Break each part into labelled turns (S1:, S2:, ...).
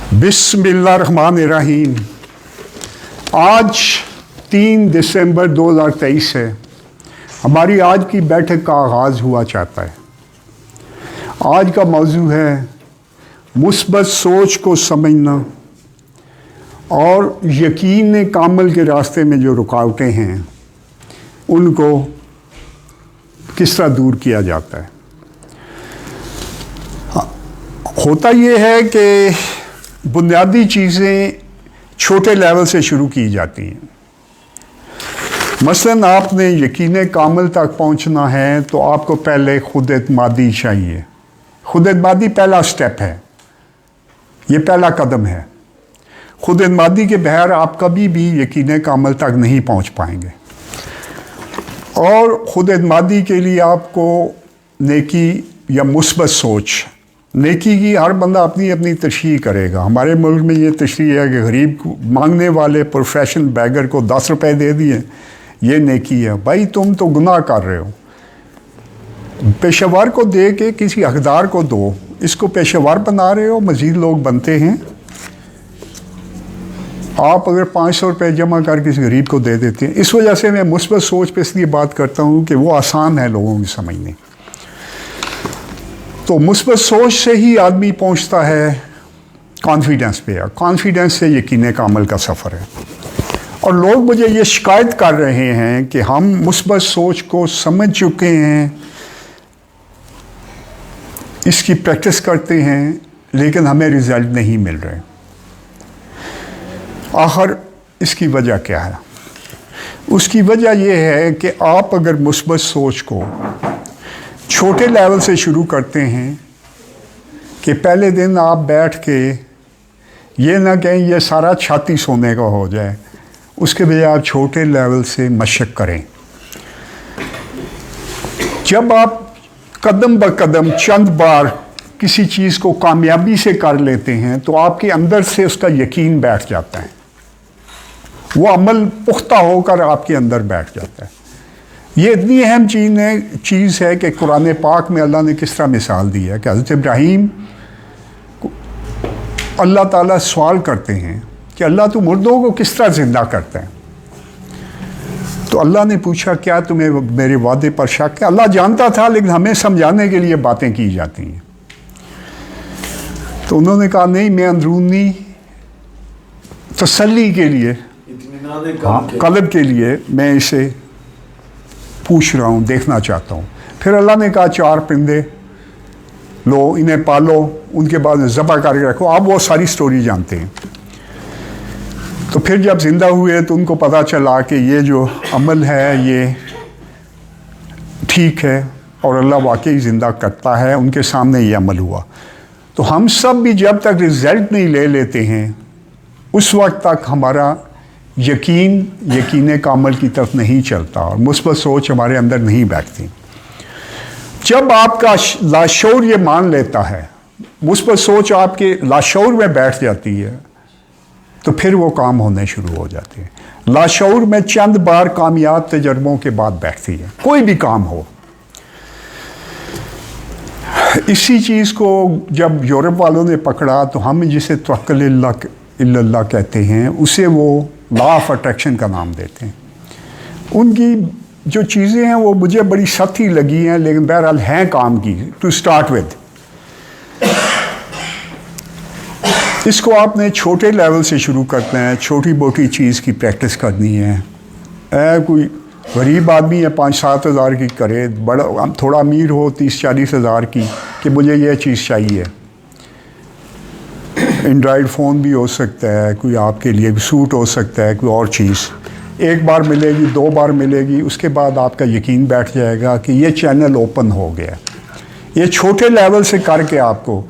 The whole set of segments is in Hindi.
S1: बिस्मिल्लाहिर्रहमानिर्रहीम। आज 3 दिसंबर 2023 है। हमारी आज की बैठक का आगाज़ हुआ चाहता है। आज का मौजू है मुस्बत सोच को समझना और यकीन कामल के रास्ते में जो रुकावटें हैं उनको किस तरह दूर किया जाता है। होता ये है कि बुनियादी चीज़ें छोटे लेवल से शुरू की जाती हैं। मसलन आपने यकीन कामल तक पहुंचना है तो आपको पहले खुद एतमादी चाहिए। खुद एतमादी पहला स्टेप है, ये पहला कदम है। खुद एतमादी के बगैर आप कभी भी यकीन कामल तक नहीं पहुंच पाएंगे। और खुद एतमादी के लिए आपको नेकी या मुस्बत सोच, नेकी की हर बंदा अपनी अपनी तशरीह करेगा। हमारे मुल्क में ये तशरीह है कि गरीब को मांगने वाले प्रोफेशनल बैगर को 10 रुपए दे दिए, ये नेकी है। भाई तुम तो गुनाह कर रहे हो। पेशेवर को दे के किसी हकदार को दो, इसको पेशेवर बना रहे हो, मज़ीद लोग बनते हैं। आप अगर 500 रुपये जमा कर किसी गरीब को दे देते हैं। इस वजह से मैं मुस्बत सोच पे इसलिए बात करता हूँ कि वो आसान है लोगों की समझने। तो मुस्बत सोच से ही आदमी पहुंचता है कॉन्फिडेंस पे। कॉन्फिडेंस से यकीन कामल का सफ़र है। और लोग मुझे ये शिकायत कर रहे हैं कि हम मुस्बत सोच को समझ चुके हैं, इसकी प्रैक्टिस करते हैं, लेकिन हमें रिज़ल्ट नहीं मिल रहे। आखिर इसकी वजह क्या है? उसकी वजह यह है कि आप अगर मुस्बत सोच को छोटे लेवल से शुरू करते हैं कि पहले दिन आप बैठ के ये ना कहें ये सारा छाती सोने का हो जाए, उसके बजाय आप छोटे लेवल से मशक करें। जब आप कदम ब कदम चंद बार किसी चीज़ को कामयाबी से कर लेते हैं तो आपके अंदर से उसका यकीन बैठ जाता है। वो अमल पुख्ता होकर आपके अंदर बैठ जाता है। ये इतनी अहम चीज़ है कि कुरान पाक में अल्लाह ने किस तरह मिसाल दी है कि हज़रत इब्राहीम अल्लाह ताला सवाल करते हैं कि अल्लाह तू मुर्दों को किस तरह ज़िंदा करता है। तो अल्लाह ने पूछा क्या तुम्हें मेरे वादे पर शक है? अल्लाह जानता था, लेकिन हमें समझाने के लिए बातें की जाती हैं। तो उन्होंने कहा नहीं, मैं अंदरूनी तसल्ली के लिए, कल्ब के लिए मैं इसे पूछ रहा हूँ, देखना चाहता हूँ। फिर अल्लाह ने कहा 4 परिंदे लो, इन्हें पालो, उनके बाद ज़बह करके रखो। आप वो सारी स्टोरी जानते हैं। तो फिर जब ज़िंदा हुए तो उनको पता चला कि ये जो अमल है ये ठीक है और अल्लाह वाकई ज़िंदा करता है। उनके सामने ये अमल हुआ। तो हम सब भी जब तक रिज़ल्ट नहीं ले लेते हैं उस वक्त तक हमारा यकीन कामल की तरफ नहीं चलता और मुस्बत सोच हमारे अंदर नहीं बैठती। जब आपका लाशऊर ये मान लेता है, मुस्बत सोच आपके लाशऊर में बैठ जाती है, तो फिर वो काम होने शुरू हो जाते हैं। लाशऊर में चंद बार कामयाब तजर्बों के बाद बैठती है, कोई भी काम हो। इसी चीज़ को जब यूरोप वालों ने पकड़ा तो हम जिसे तवक्कुल इल्लल्लाह कहते हैं, उसे वो लॉ ऑफ अट्रैक्शन का नाम देते हैं। उनकी जो चीज़ें हैं वो मुझे बड़ी सख्ती लगी हैं, लेकिन बहरहाल हैं काम की। टू स्टार्ट विद, इसको आपने छोटे लेवल से शुरू करना है। छोटी मोटी चीज़ की प्रैक्टिस करनी है। कोई गरीब आदमी है 5-7 हज़ार की करे, बड़ा थोड़ा अमीर हो 30-40 हज़ार की कि मुझे यह चीज़ चाहिए। एंड्रॉयड फ़ोन भी हो सकता है, कोई आपके लिए सूट हो सकता है, कोई और चीज़। एक बार मिलेगी, 2 बार मिलेगी, उसके बाद आपका यकीन बैठ जाएगा कि ये चैनल ओपन हो गया। ये छोटे लेवल से करके आपको,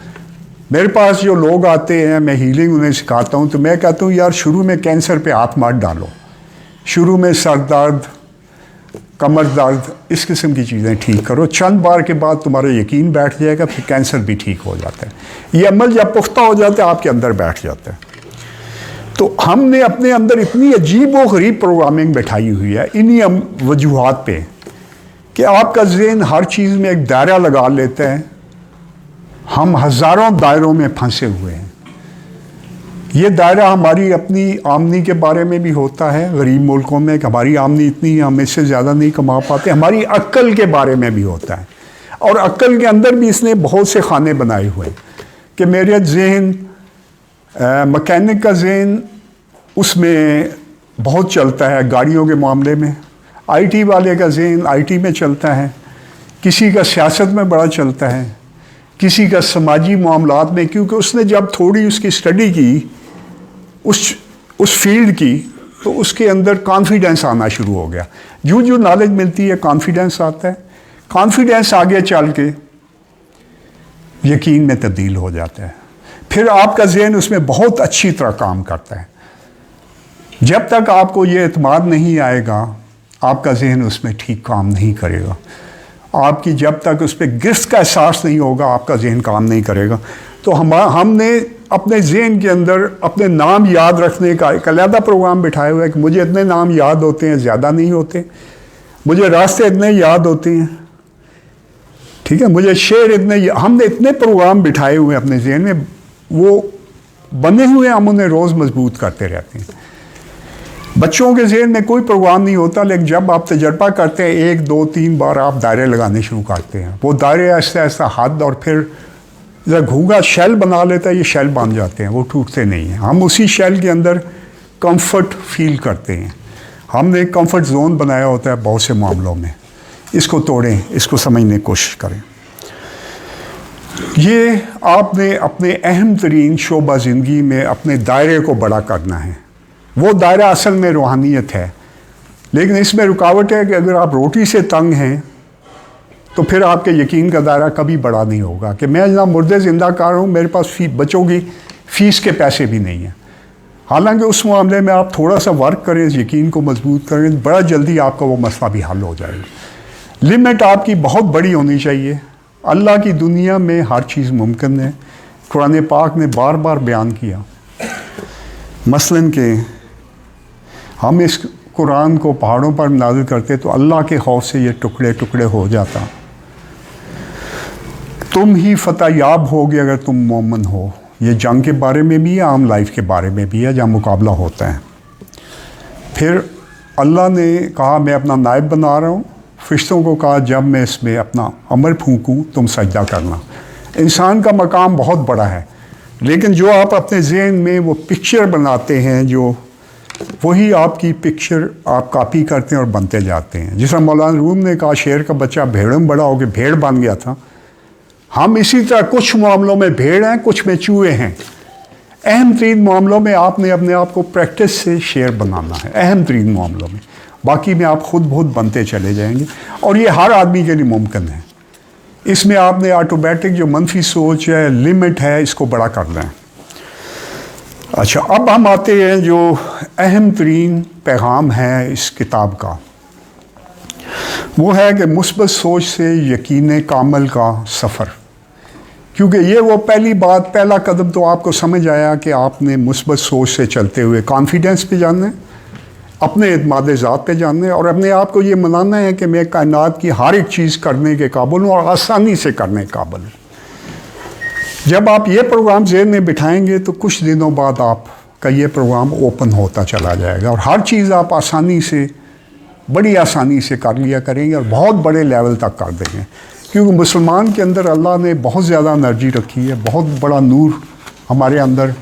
S1: मेरे पास जो लोग आते हैं मैं हीलिंग उन्हें सिखाता हूँ, तो मैं कहता हूँ यार शुरू में कैंसर पे हाथ मत डालो। शुरू में सर दर्द, कमर दर्द, इस किस्म की चीज़ें ठीक करो। चंद बार के बाद तुम्हारा यकीन बैठ जाएगा, फिर कैंसर भी ठीक हो जाता है। ये अमल जब पुख्ता हो जाता है आपके अंदर बैठ जाता है। तो हमने अपने अंदर इतनी अजीब व गरीब प्रोग्रामिंग बैठाई हुई है इन्हीं वजूहात पे कि आपका ज़हन हर चीज़ में एक दायरा लगा लेता है। हम हज़ारों दायरों में फंसे हुए हैं। ये दायरा हमारी अपनी आमदनी के बारे में भी होता है गरीब मुल्कों में, कि हमारी आमदनी इतनी है, हम इससे ज़्यादा नहीं कमा पाते। हमारी अक्ल के बारे में भी होता है, और अक्ल के अंदर भी इसने बहुत से खाने बनाए हुए हैं कि मेरे जहन, मैकेनिक का जहन उसमें बहुत चलता है गाड़ियों के मामले में, आईटी वाले का जहन आईटी में चलता है, किसी का सियासत में बड़ा चलता है, किसी का समाजी मामलात में, क्योंकि उसने जब थोड़ी उसकी स्टडी की उस फील्ड की, तो उसके अंदर कॉन्फिडेंस आना शुरू हो गया। जो नॉलेज मिलती है कॉन्फिडेंस आता है, कॉन्फिडेंस आगे चल के यकीन में तब्दील हो जाता है, फिर आपका जहन उसमें बहुत अच्छी तरह काम करता है। जब तक आपको ये एतमाद नहीं आएगा, आपका जहन उसमें ठीक काम नहीं करेगा। आपकी जब तक उस पर गिरफ्त का एहसास नहीं होगा, आपका जहन काम नहीं करेगा। तो हमने अपने जहन के अंदर अपने नाम याद रखने का एक अलहदा प्रोग्राम बिठाया हुआ है कि मुझे इतने नाम याद होते हैं, ज़्यादा नहीं होते, मुझे रास्ते इतने याद होते हैं, ठीक है, मुझे शेर इतने, हमने इतने प्रोग्राम बिठाए हुए हैं अपने जहन में, वो बने हुए हम उन्हें रोज़ मजबूत करते रहते हैं। बच्चों के जहन में कोई प्रोग्राम नहीं होता, लेकिन जब आप तजर्बा करते हैं 1, 2, 3 बार आप दायरे लगाने शुरू करते हैं, वो दायरे ऐसा ऐसा हद, और फिर जब घूंगा शेल बना लेता है, ये शेल बन जाते हैं, वो टूटते नहीं हैं। हम उसी शेल के अंदर कंफर्ट फील करते हैं। हमने एक कंफर्ट जोन बनाया होता है बहुत से मामलों में। इसको तोड़ें, इसको समझने की कोशिश करें। ये आपने अपने अहम तरीन शोबा ज़िंदगी में अपने दायरे को बड़ा करना है। वो दायरा असल में रूहानियत है, लेकिन इसमें रुकावट है कि अगर आप रोटी से तंग हैं तो फिर आपके यकीन का दायरा कभी बड़ा नहीं होगा कि मैं ना मुर्दे ज़िंदा कर रहा हूँ, मेरे पास बच्चों की फ़ीस के पैसे भी नहीं हैं। हालांकि उस मामले में आप थोड़ा सा वर्क करें, यकीन को मजबूत करें, बड़ा जल्दी आपका वो मसला भी हल हो जाएगा। लिमिट आपकी बहुत बड़ी होनी चाहिए। अल्लाह की दुनिया में हर चीज़ मुमकिन है। कुरान पाक ने बार बार बयान किया, मसलन के हम इस कुरान को पहाड़ों पर नाज़िल करते तो अल्लाह के खौफ से ये टुकड़े टुकड़े हो जाता। तुम ही फतह याब होगे अगर तुम मोमिन हो। ये जंग के बारे में भी है, आम लाइफ के बारे में भी है, जहाँ मुकाबला होता है। फिर अल्लाह ने कहा मैं अपना नायब बना रहा हूँ। फरिश्तों को कहा जब मैं इसमें अपना अमर फूंकूँ तुम सजदा करना। इंसान का मकाम बहुत बड़ा है, लेकिन जो आप अपने जहन में वो पिक्चर बनाते हैं, जो वही आपकी पिक्चर आप कॉपी करते हैं और बनते जाते हैं। जिस तरह मौलाना रूम ने कहा शेर का बच्चा भेड़ों में बड़ा होकर भेड़ बन गया था, हम इसी तरह कुछ मामलों में भेड़ हैं, कुछ में चूहे हैं। अहम तरीन मामलों में आपने अपने आप को प्रैक्टिस से शेर बनाना है, अहम तरीन मामलों में। बाकी में आप खुद बहुत बनते चले जाएंगे, और ये हर आदमी के लिए मुमकिन है। इसमें आपने ऑटोमेटिक जो मनफी सोच है, लिमिट है, इसको बड़ा करना है। अच्छा, अब हम आते हैं जो अहम तरीन पैगाम है इस किताब का, वो है कि मुस्बत सोच से यकीन कामल का सफ़र। क्योंकि ये वो पहली बात, पहला कदम तो आपको समझ आया कि आपने मुस्बत सोच से चलते हुए कॉन्फिडेंस पे जानना है, अपने एतमाद ज़ात पे जानना है, और अपने आप को ये मनाना है कि मैं कायनात की हर एक चीज़ करने के काबिल हूँ और आसानी से करने के काबिल हूँ। जब आप ये प्रोग्राम ज़हन में बिठाएंगे तो कुछ दिनों बाद आपका ये प्रोग्राम ओपन होता चला जाएगा, और हर चीज़ आप आसानी से, बड़ी आसानी से कर लिया करेंगे, और बहुत बड़े लेवल तक कर देंगे। क्योंकि मुसलमान के अंदर अल्लाह ने बहुत ज़्यादा एनर्जी रखी है, बहुत बड़ा नूर हमारे अंदर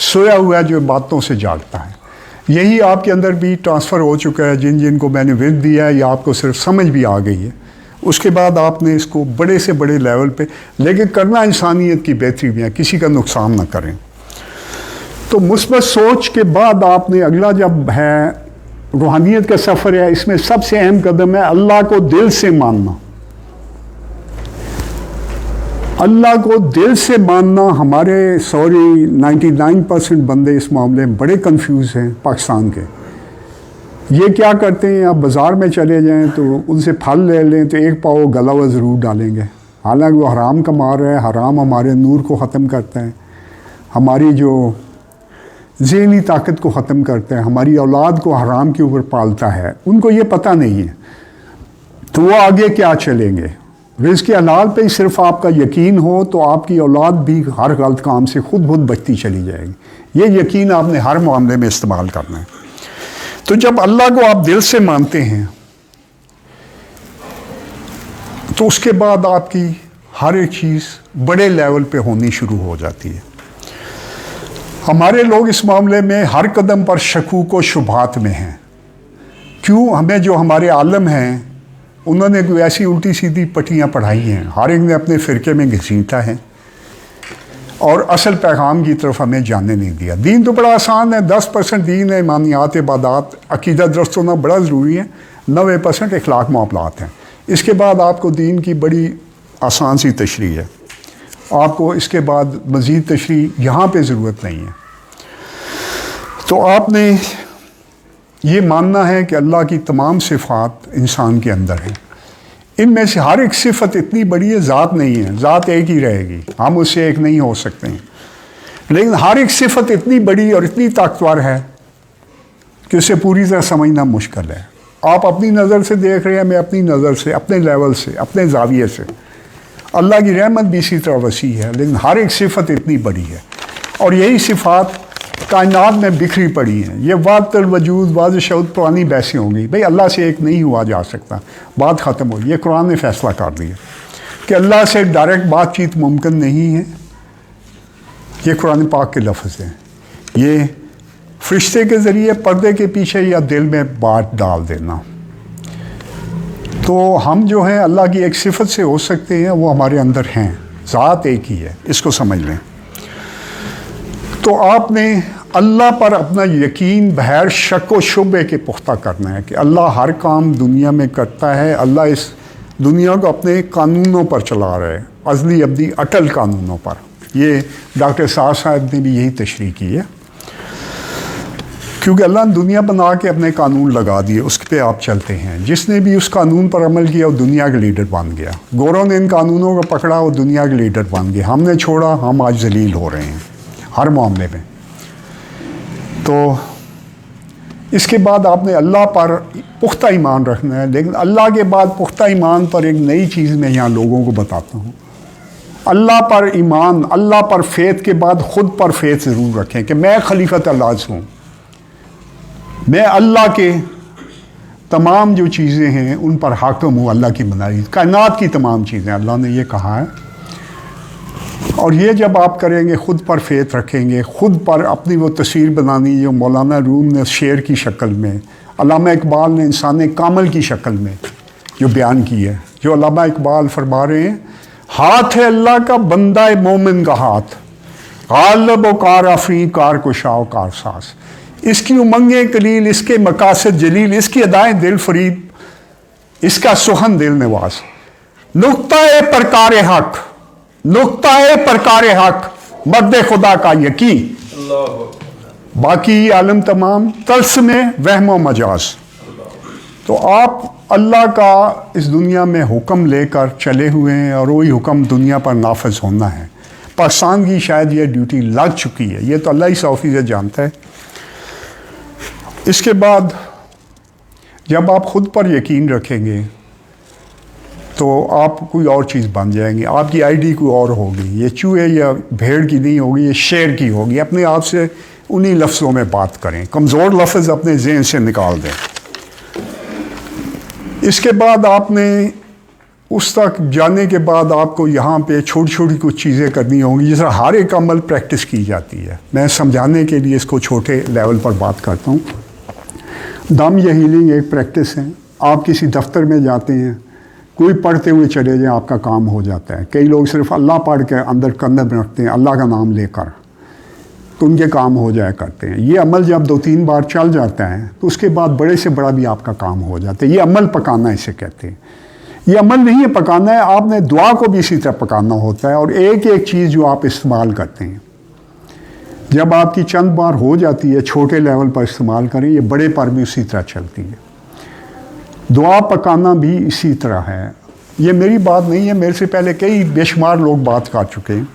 S1: सोया हुआ है जो बातों से जागता है। यही आपके अंदर भी ट्रांसफ़र हो चुका है। जिन जिन को मैंने विद दिया है या आपको सिर्फ समझ भी आ गई है, उसके बाद आपने इसको बड़े से बड़े लेवल पे, लेकिन करना इंसानियत की बेहतरी में है, किसी का नुकसान ना करें। तो मुस्बत सोच के बाद आपने अगला जब है रूहानियत का सफ़र है, इसमें सबसे अहम कदम है अल्लाह को दिल से मानना। अल्लाह को दिल से मानना हमारे 99% बंदे इस मामले में बड़े कंफ्यूज हैं पाकिस्तान के। ये क्या करते हैं, आप बाज़ार में चले जाएं तो उनसे फल ले लें तो एक पाव गला हुआ ज़रूर डालेंगे, हालांकि वो हराम कमा रहा है। हराम हमारे नूर को ख़त्म करता है, हमारी जो ज़हनी ताकत को ख़त्म करता है, हमारी औलाद को हराम के ऊपर पालता है। उनको ये पता नहीं है, तो वो आगे क्या चलेंगे। रिज़्क़ के हलाल पे ही सिर्फ आपका यकीन हो तो आपकी औलाद भी हर गलत काम से खुद खुद बचती चली जाएगी। ये यकीन आपने हर मामले में इस्तेमाल करना है। तो जब अल्लाह को आप दिल से मानते हैं तो उसके बाद आपकी हर एक चीज़ बड़े लेवल पे होनी शुरू हो जाती है। हमारे लोग इस मामले में हर कदम पर शकूक व शुबहात में हैं। क्यों? हमें जो हमारे आलम हैं उन्होंने कोई ऐसी उल्टी सीधी पट्टियाँ पढ़ाई हैं, हर एक ने अपने फ़िरके में घसीटा है और असल पैगाम की तरफ हमें जाने नहीं दिया। दीन तो बड़ा आसान है, 10% दीन है, ईमानियात, इबादात, अकीदा दुरुस्त होना बड़ा ज़रूरी है, 90% इखलाक मामलात हैं। इसके बाद आपको दीन की बड़ी आसान सी तशरीह है, आपको इसके बाद मज़ीद तशरीह यहाँ पे ज़रूरत नहीं है। तो आपने ये मानना है कि अल्लाह की तमाम सिफ़ात इंसान के अंदर हैं। इनमें से हर एक सिफत इतनी बड़ी है, ज़ात नहीं है, ज़ात एक ही रहेगी, हम उससे एक नहीं हो सकते हैं, लेकिन हर एक सिफत इतनी बड़ी और इतनी ताकतवर है कि उसे पूरी तरह समझना मुश्किल है। आप अपनी नज़र से देख रहे हैं, मैं अपनी नज़र से, अपने लेवल से, अपने ज़ाविये से। अल्लाह की रहमत भी इसी तरह वसी है, लेकिन हर एक सिफत इतनी बड़ी है और यही सिफ़ात कायनात में बिखरी पड़ी हैं। ये वातल वजूद वाज शऊद पुरानी बहसें होंगी, भाई अल्लाह से एक नहीं हुआ जा सकता, बात ख़त्म हो। ये कुरान ने फ़ैसला कर दिया कि अल्लाह से डायरेक्ट बातचीत मुमकिन नहीं है। ये कुरान पाक के लफ्ज़ हैं, ये फरिश्ते के ज़रिए पर्दे के पीछे या दिल में बात डाल देना। तो हम जो हैं अल्लाह की एक सिफत से हो सकते हैं, वो हमारे अंदर हैं, ज़ात एक ही है, इसको समझ लें। तो आपने अल्लाह पर अपना यकीन बगैर शक व शुबे के पुख्ता करना है कि अल्लाह हर काम दुनिया में करता है, अल्लाह इस दुनिया को अपने कानूनों पर चला रहा है, अज़ली अब्दी अटल कानूनों पर। ये डॉक्टर साहब ने भी यही तशरीह की है, क्योंकि अल्लाह ने दुनिया बना के अपने कानून लगा दिए, उस पर आप चलते हैं। जिसने भी उस कानून पर अमल किया वो दुनिया का लीडर बन गया। गोरों ने इन कानूनों को पकड़ा, वो दुनिया के लीडर बन गए। हमने छोड़ा, हम आज जलील हो रहे हैं हर मामले में। तो इसके बाद आपने अल्लाह पर पुख्ता ईमान रखना है, लेकिन अल्लाह के बाद पुख्ता ईमान पर एक नई चीज़ मैं यहाँ लोगों को बताता हूँ। अल्लाह पर ईमान, अल्लाह पर फेथ के बाद ख़ुद पर फेथ ज़रूर रखें कि मैं खलीफत अल्लाह हूँ, मैं अल्लाह के तमाम जो चीज़ें हैं उन पर हाकिम हूँ। अल्लाह की बनाई कायनात की तमाम चीज़ें अल्लाह ने ये कहा है। और ये जब आप करेंगे, ख़ुद पर फेथ रखेंगे, ख़ुद पर अपनी वो तस्वीर बनानी जो मौलाना रूम ने शेर की शक्ल में, अल्लामा इकबाल ने इंसान कामल की शक्ल में जो बयान की है, जो अल्लामा इकबाल फरमा रहे हैं, हाथ है अल्लाह का बंदा मोमिन का हाथ, गालिब व कार आफरी कार कुशाओ कार सास, इसकी उमंगें कलील, इसके मकासद जलील, इसकी अदाएँ दिल फरीद, इसका सुहन दिल नवाज, नुक्ता परकार हक, नुक्ता परकार हक, मर्द खुदा का यकीन, बाकी आलम तमाम तल्स्मे वहमो मजाज। तो आप अल्लाह का इस दुनिया में हुक्म लेकर चले हुए हैं और वही हुक्म दुनिया पर नाफिज होना है। पाकिस्तान की शायद ये ड्यूटी लग चुकी है, ये तो अल्लाह ही 100% जानता है। इसके बाद जब आप ख़ुद पर यकीन रखेंगे तो आप कोई और चीज़ बन जाएंगे, आपकी आईडी कोई और होगी, ये चूहे या भेड़ की नहीं होगी, ये शेर की होगी। अपने आप से उन्हीं लफ्ज़ों में बात करें, कमज़ोर लफ्ज़ अपने ज़हन से निकाल दें। इसके बाद आपने उस तक जाने के बाद आपको यहाँ पे छोटी छोटी कुछ चीज़ें करनी होंगी, जिस हर एक अमल प्रैक्टिस की जाती है। मैं समझाने के लिए इसको छोटे लेवल पर बात करता हूँ। दम या हीलिंग एक प्रैक्टिस है। आप किसी दफ्तर में जाते हैं, कोई पढ़ते हुए चले जाए, आपका काम हो जाता है। कई लोग सिर्फ अल्लाह पढ़ के अंदर कंधे में रखते हैं, अल्लाह का नाम लेकर, तो उनके काम हो जाया करते हैं। ये अमल जब 2-3 बार चल जाता है तो उसके बाद बड़े से बड़ा भी आपका काम हो जाता है। ये अमल पकाना इसे कहते हैं। ये अमल नहीं है पकाना है, आपने दुआ को भी इसी तरह पकाना होता है। और एक एक चीज़ जो आप इस्तेमाल करते हैं, जब आपकी चंद बार हो जाती है, छोटे लेवल पर इस्तेमाल करें, ये बड़े पर भी उसी तरह चलती है। दुआ पकाना भी इसी तरह है। ये मेरी बात नहीं है, मेरे से पहले कई बेशुमार लोग बात कर चुके हैं।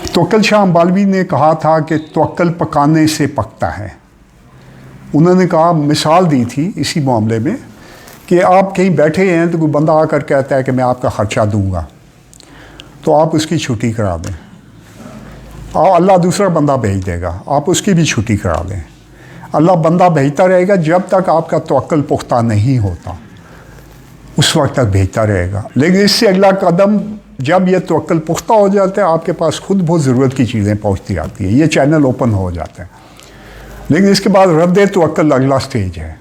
S1: तवक्कुल शाह अम्बालवी ने कहा था कि तवक्कुल पकाने से पकता है। उन्होंने कहा, मिसाल दी थी इसी मामले में कि आप कहीं बैठे हैं तो कोई बंदा आकर कहता है कि मैं आपका ख़र्चा दूंगा, तो आप उसकी छुट्टी करा दें, और अल्लाह दूसरा बंदा भेज देगा, आप उसकी भी छुट्टी करा दें। अल्लाह बंदा भेजता रहेगा जब तक आपका तवक्कुल पुख्ता नहीं होता, उस वक्त तक भेजता रहेगा। लेकिन इससे अगला कदम, जब ये तवक्कुल पुख्ता हो जाता है, आपके पास खुद बहुत ज़रूरत की चीज़ें पहुंचती आती है, ये चैनल ओपन हो जाते हैं। लेकिन इसके बाद रद्द तवक्कुल अगला स्टेज है,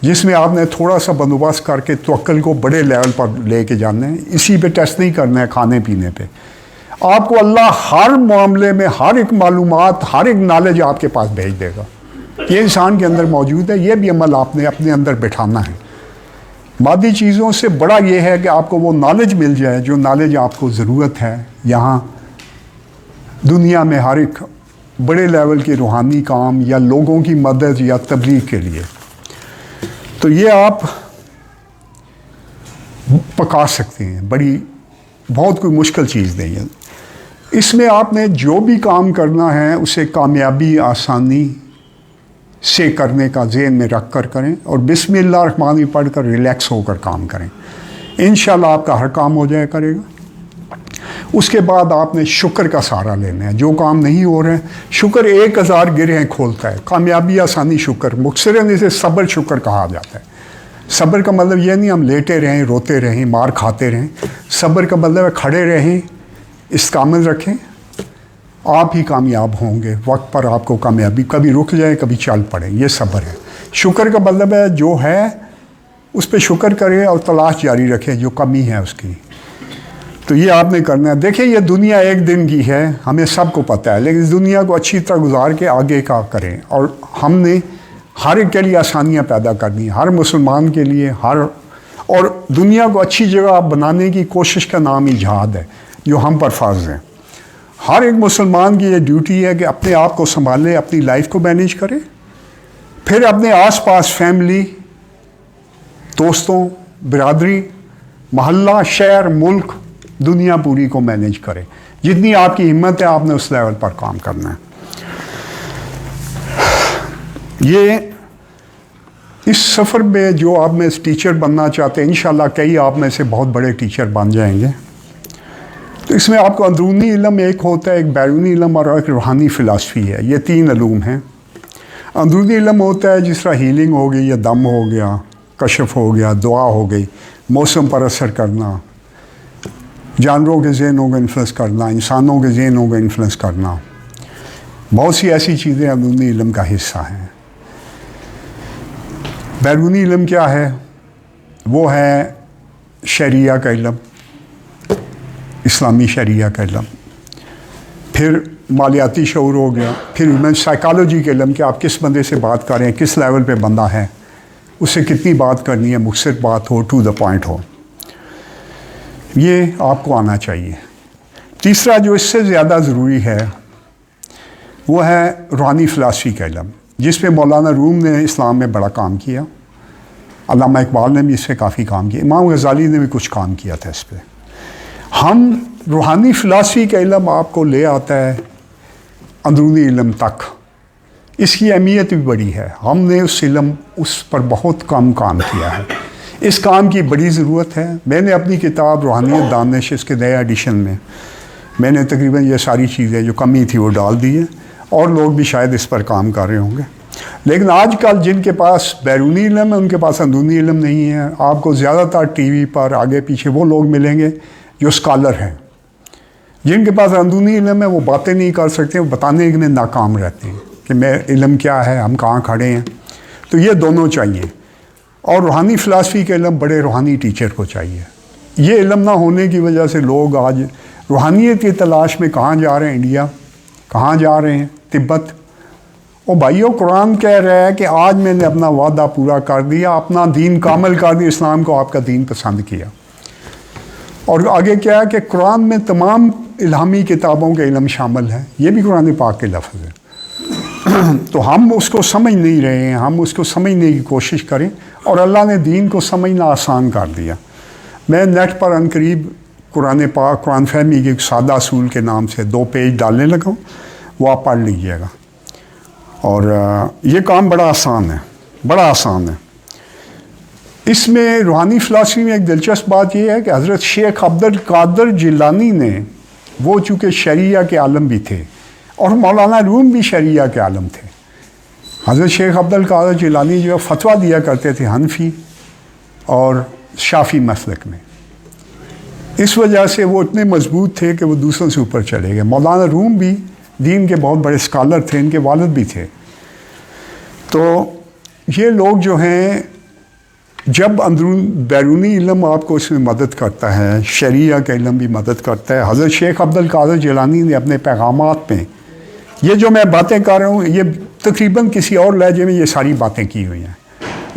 S1: जिसमें आपने थोड़ा सा बंदोबस्त करके तवक्कुल को बड़े लेवल पर लेके जाना है। इसी पे टेस्ट नहीं करना है खाने पीने पे। आपको अल्लाह हर मामले में हर एक मालूमात, हर एक नॉलेज आपके पास भेज देगा। ये इंसान के अंदर मौजूद है, ये भी अमल आपने अपने अंदर बिठाना है। मादी चीज़ों से बड़ा ये है कि आपको वो नॉलेज मिल जाए जो नॉलेज आपको ज़रूरत है यहाँ दुनिया में हर एक बड़े लेवल के रूहानी काम या लोगों की मदद या तबलीग के लिए। तो ये आप पका सकते हैं, बहुत कोई मुश्किल चीज़ नहीं है। इसमें आपने जो भी काम करना है उसे कामयाबी आसानी से करने का ज़हन में रख कर करें, और बिस्मिल्लाह रहमान रहीम पढ़ कर रिलैक्स होकर काम करें। इंशाल्लाह आपका हर काम हो जाया करेगा। उसके बाद आपने शुक्र का सहारा लेना है। जो काम नहीं हो रहे हैं, शुक्र 1000 गिरहें खोलता है। कामयाबी आसानी शुक्र, मुक्सरन इसे सब्र शुक्र कहा जाता है। सब्र का मतलब यह नहीं हम लेटे रहें, रोते रहें, मार खाते रहें। सब्र का मतलब है खड़े रहें, इस्तेकामत रखें, आप ही कामयाब होंगे। वक्त पर आपको कामयाबी, कभी रुक जाए कभी चल पड़े, ये सब्र है। शुक्र का मतलब है जो है उस पर शुक्र करें और तलाश जारी रखें जो कमी है उसकी। तो ये आपने करना है। देखिए ये दुनिया एक दिन की है, हमें सबको पता है, लेकिन इस दुनिया को अच्छी तरह गुजार के आगे का करें। और हमने हर एक के लिए आसानियाँ पैदा करनी है, हर मुसलमान के लिए, और दुनिया को अच्छी जगह बनाने की कोशिश का नाम ही जिहाद है, जो हम पर फ़र्ज़ है। हर एक मुसलमान की ये ड्यूटी है कि अपने आप को संभाले, अपनी लाइफ को मैनेज करे, फिर अपने आसपास फैमिली, दोस्तों, बिरादरी, मोहल्ला, शहर, मुल्क, दुनिया पूरी को मैनेज करे। जितनी आपकी हिम्मत है आपने उस लेवल पर काम करना है। ये इस सफ़र में जो आप में टीचर बनना चाहते हैं, इंशाल्लाह कई आप में से बहुत बड़े टीचर बन जाएंगे। तो इसमें आपको अंदरूनी इल्म एक होता है, एक बैरूनी इल्म और एक रूहानी फ़िलासफ़ी है। ये 3 इल्म हैं। अंदरूनी इल्म होता है जिस तरह हीलिंग हो गई या दम हो गया, कशफ हो गया, दुआ हो गई, मौसम पर असर करना, जानवरों के ज़हनों को इन्फ्लुएंस करना, इंसानों के ज़हनों को इन्फ्लुएंस करना, बहुत सी ऐसी चीज़ें अंदरूनी इल्म का हिस्सा हैं। बैरूनी इल्म क्या है? वो है शरिया का इल्म, इस्लामी शरिया का इल्म। फिर मालियाती शऊर हो गया। फिर इल्म साइकोलॉजी के इल्म कि आप किस बंदे से बात कर रहे हैं, किस लेवल पे बंदा है, उससे कितनी बात करनी है, मुख्तसर बात हो, टू द पॉइंट हो, ये आपको आना चाहिए। तीसरा जो इससे ज़्यादा ज़रूरी है वो है रूहानी फ़िलासफ़ी का इल्म, जिस पे मौलाना रूम ने इस्लाम में बड़ा काम किया, अल्लामा इकबाल ने भी इस पर काफ़ी काम किया, इमाम गज़ाली ने भी कुछ काम किया था इस पर। हम रूहानी फ़िलासफ़ी का इल्म आपको ले आता है अंदरूनी इल्म तक। इसकी अहमियत भी बड़ी है। हमने उस पर बहुत कम काम किया है। इस काम की बड़ी ज़रूरत है। मैंने अपनी किताब रूहानियत दानिश, इसके नए एडिशन में मैंने तकरीबन ये सारी चीज़ें जो कमी थी वो डाल दी है, और लोग भी शायद इस पर काम कर रहे होंगे। लेकिन आजकल जिनके पास बैरूनी इल्म है उनके पास अंदरूनी इल्म नहीं है। आपको ज़्यादातर टीवी पर आगे पीछे वो लोग मिलेंगे जो स्कॉलर हैं। जिनके पास अंदरूनी इल्म है वो बातें नहीं कर सकते, वो बताने में नाकाम रहते हैं कि मैं इल्म क्या है, हम कहाँ खड़े हैं। तो ये दोनों चाहिए। और रूहानी फ़िलासफ़ी के इल्म बड़े रूहानी टीचर को चाहिए। ये इल्म ना होने की वजह से लोग आज रूहानियत की तलाश में कहाँ जा रहे हैं, इंडिया कहाँ जा रहे हैं, तिब्बत। ओ भाइयों, कुरान कह रहा है कि आज मैंने अपना वादा पूरा कर दिया, अपना दीन कामिल कर दिया, इस्लाम को आपका दीन पसंद किया। और आगे क्या है कि कुरान में तमाम इल्हामी किताबों के इल्म शामिल हैं। ये भी कुरान पाक के लफ्ज़ है। तो हम उसको समझ नहीं रहे हैं, हम उसको समझने की कोशिश करें। और अल्लाह ने दीन को समझना आसान कर दिया। मैं नेट पर अनकरीब कुरान पाक, कुरान फहमी के सादा असूल के नाम से 2 पेज डालने लगा हूँ, वो आप पढ़ लीजिएगा। और ये काम बड़ा आसान है, बड़ा आसान है। इसमें रूहानी फ़िलासफ़ी में एक दिलचस्प बात यह है कि हज़रत शेख अब्दुल कादिर जिलानी ने, वो चूँकि शरिया के आलम भी थे और मौलाना रूम भी शरिया के आलम थे। हज़रत शेख अब्दुल कादिर जिलानी जो फतवा दिया करते थे हनफी और शाफ़ी मसलक में, इस वजह से वो इतने मजबूत थे कि वो दूसरों से ऊपर चले गए। मौलाना रूम भी दीन के बहुत बड़े स्कॉलर थे, इनके वालिद भी थे। तो ये लोग जो हैं, जब अंदरून बैरूनी इल्म आपको इसमें मदद करता है, शरिया का इल्म भी मदद करता है। हज़रत शेख अब्दुल कादिर जिलानी ने अपने पैगामात में, ये जो मैं बातें कर रहा हूँ, ये तकरीबन किसी और लहजे में ये सारी बातें की हुई हैं,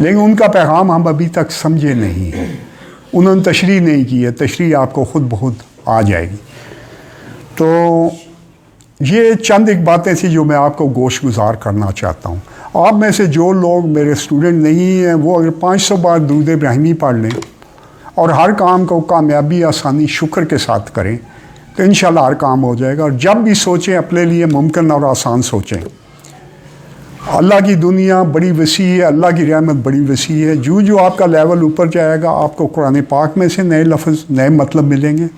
S1: लेकिन उनका पैगाम हम अभी तक समझे नहीं हैं। उन्होंने तशरीह नहीं की है, तशरीह आपको ख़ुद ब खुद आ जाएगी। तो ये चंद एक बातें थी जो मैं आपको गोश गुजार करना चाहता हूँ। आप में से जो लोग मेरे स्टूडेंट नहीं हैं, वो अगर 500 बार दुरूद इब्राहिमी पढ़ लें और हर काम को कामयाबी, आसानी, शुक्र के साथ करें, तो इंशाल्लाह हर काम हो जाएगा। और जब भी सोचें, अपने लिए मुमकिन और आसान सोचें। अल्लाह की दुनिया बड़ी वसी है, अल्लाह की रहमत बड़ी वसी है। जो जो आपका लेवल ऊपर जाएगा, आपको कुरान पाक में से नए लफ्ज़, नए मतलब मिलेंगे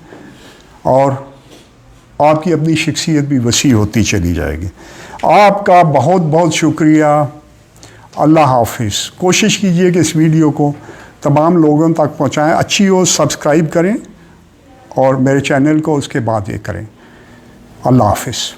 S1: और आपकी अपनी शख्सियत भी वसी होती चली जाएगी। आपका बहुत बहुत शुक्रिया। अल्लाह हाफिज़। कोशिश कीजिए कि इस वीडियो को तमाम लोगों तक पहुँचाएँ। अच्छी हो सब्सक्राइब करें और मेरे चैनल को उसके बाद ये करें। अल्लाह हाफिज़।